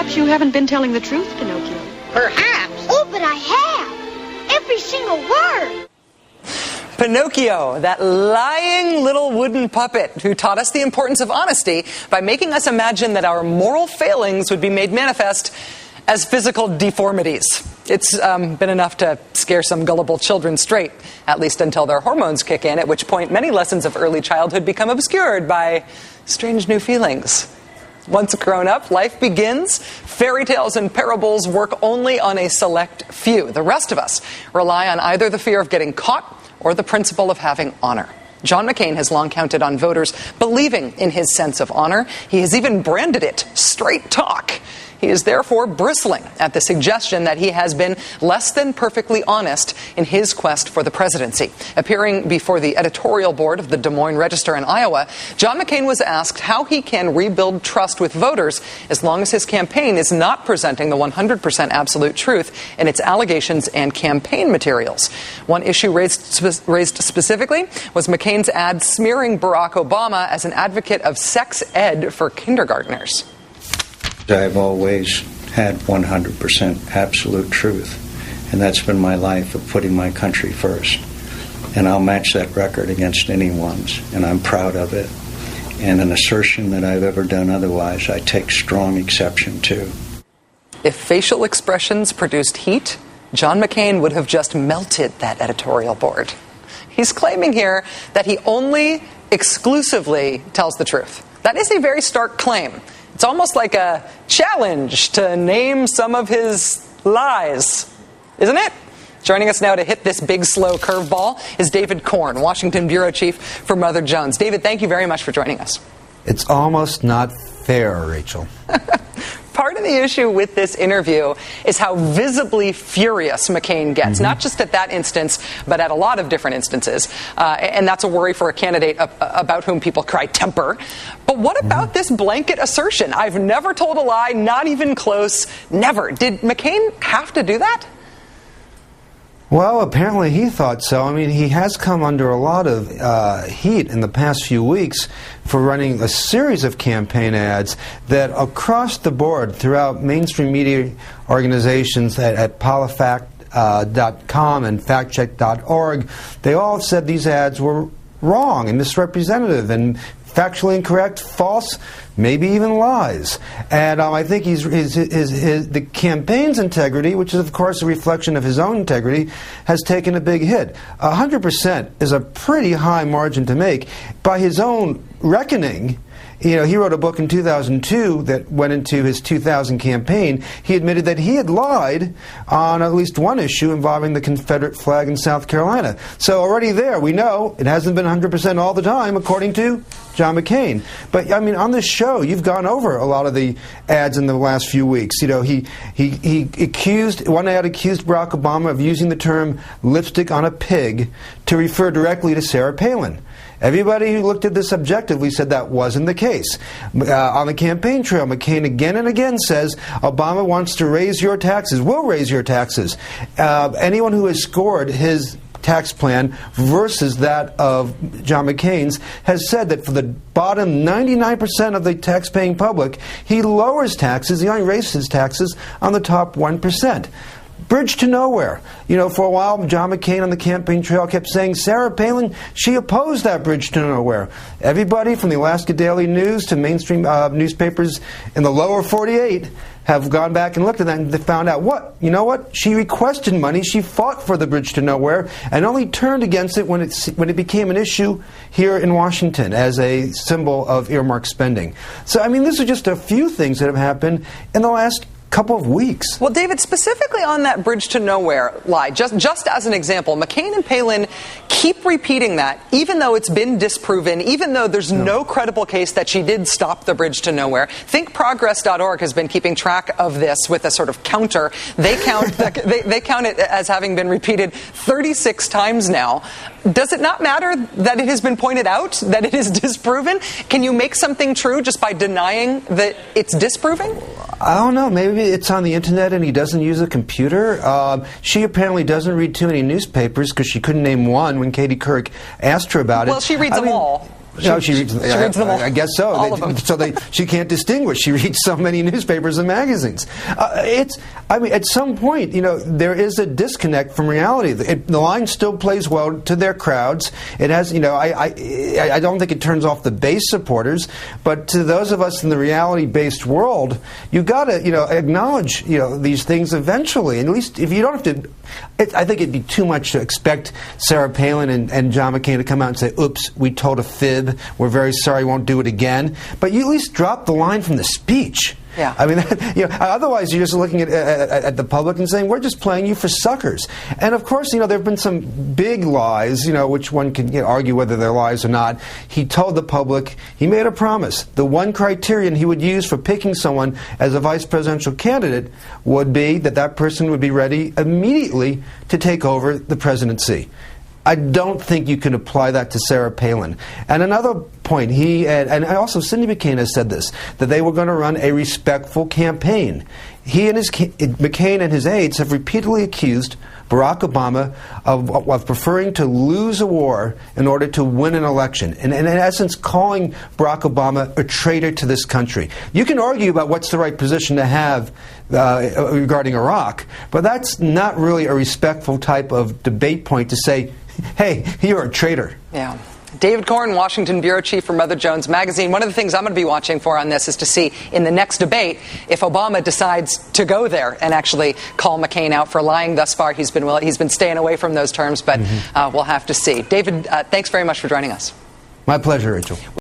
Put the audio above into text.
Perhaps you haven't been telling the truth, Pinocchio. Perhaps. Oh, but I have. Every single word. Pinocchio, that lying little wooden puppet who taught us the importance of honesty by making us imagine that our moral failings would be made manifest as physical deformities. It's been enough to scare some gullible children straight, at least until their hormones kick in, at which point many lessons of early childhood become obscured by strange new feelings. Once grown up, life begins. Fairy tales and parables work only on a select few. The rest of us rely on either the fear of getting caught or the principle of having honor. John McCain has long counted on voters believing in his sense of honor. He has even branded it straight talk. He is therefore bristling at the suggestion that he has been less than perfectly honest in his quest for the presidency. Appearing before the editorial board of the Des Moines Register in Iowa, John McCain was asked how he can rebuild trust with voters as long as his campaign is not presenting the 100% absolute truth in its allegations and campaign materials. One issue raised specifically was McCain's ad smearing Barack Obama as an advocate of sex ed for kindergartners. I've always had 100% absolute truth, and that's been my life of putting my country first. And I'll match that record against anyone's, and I'm proud of it. And an assertion that I've ever done otherwise, I take strong exception to. If facial expressions produced heat, John McCain would have just melted that editorial board. He's claiming here that he only exclusively tells the truth. That is a very stark claim. It's almost like a challenge to name some of his lies, isn't it? Joining us now to hit this big, slow curveball is David Korn, Washington bureau chief for Mother Jones. David, thank you very much for joining us. It's almost not fair, Rachel. Part of the issue with this interview is how visibly furious McCain gets, not just at that instance, but at a lot of different instances. And that's a worry for a candidate about whom people cry temper. But what about this blanket assertion? I've never told a lie, not even close, never. Did McCain have to do that? Well, apparently he thought so. I mean, he has come under a lot of heat in the past few weeks for running a series of campaign ads that across the board throughout mainstream media organizations at PolitiFact.com and FactCheck.org, they all said these ads were wrong and misrepresentative and factually incorrect, false, maybe even lies. And I think the campaign's integrity, which is of course a reflection of his own integrity, has taken a big hit. 100% is a pretty high margin to make. By his own reckoning, you know, he wrote a book in 2002 that went into his 2000 campaign. He admitted that he had lied on at least one issue involving the Confederate flag in South Carolina. So already there, we know it hasn't been 100% all the time, according to John McCain. But, I mean, on this show, you've gone over a lot of the ads in the last few weeks. You know, one ad accused Barack Obama of using the term lipstick on a pig to refer directly to Sarah Palin. Everybody who looked at this objectively said that wasn't the case. On the campaign trail, McCain again and again says Obama wants to raise your taxes, will raise your taxes. Anyone who has scored his tax plan versus that of John McCain's has said that for the bottom 99% of the tax-paying public, he lowers taxes, he only raises taxes on the top 1%. Bridge to nowhere. You know, for a while, John McCain on the campaign trail kept saying Sarah Palin, she opposed that bridge to nowhere. Everybody from the Alaska Daily News to mainstream newspapers in the lower 48 have gone back and looked at that and they found out you know what? She requested money, she fought for the bridge to nowhere, and only turned against it when it became an issue here in Washington as a symbol of earmark spending. So, I mean, this are just a few things that have happened in the last couple of weeks. Well, David, specifically on that bridge to nowhere lie, just as an example, McCain and Palin keep repeating that, even though it's been disproven, even though there's no credible case that she did stop the bridge to nowhere. ThinkProgress.org has been keeping track of this with a sort of counter. They count they count it as having been repeated 36 times now. Does it not matter that it has been pointed out, that it is disproven? Can you make something true just by denying that it's disproven? I don't know. Maybe it's on the internet and he doesn't use a computer. She apparently doesn't read too many newspapers because she couldn't name one when Katie Couric asked her about it. Well, she reads them all. No, she reads them all. I guess so. All of them. So she can't distinguish. She reads so many newspapers and magazines. At some point, there is a disconnect from reality. The line still plays well to their crowds. It has, I don't think it turns off the base supporters, but to those of us in the reality-based world, you got to, acknowledge, these things eventually. And at least if you don't have to, I think it'd be too much to expect Sarah Palin and John McCain to come out and say, "Oops, we told a fib. We're very sorry. Won't do it again." But you at least drop the line from the speech. Yeah. I mean, otherwise you're just looking at the public and saying, we're just playing you for suckers. And of course, there have been some big lies, which one can argue whether they're lies or not. He told the public, he made a promise. The one criterion he would use for picking someone as a vice presidential candidate would be that person would be ready immediately to take over the presidency. I don't think you can apply that to Sarah Palin. And another point, and also Cindy McCain has said this, that they were going to run a respectful campaign. McCain and his aides have repeatedly accused Barack Obama of preferring to lose a war in order to win an election, and in essence calling Barack Obama a traitor to this country. You can argue about what's the right position to have regarding Iraq, but that's not really a respectful type of debate point to say, hey, you're a traitor. Yeah. David Corn, Washington bureau chief for Mother Jones Magazine. One of the things I'm going to be watching for on this is to see in the next debate if Obama decides to go there and actually call McCain out for lying thus far. He's been staying away from those terms, but we'll have to see. David, thanks very much for joining us. My pleasure, Rachel.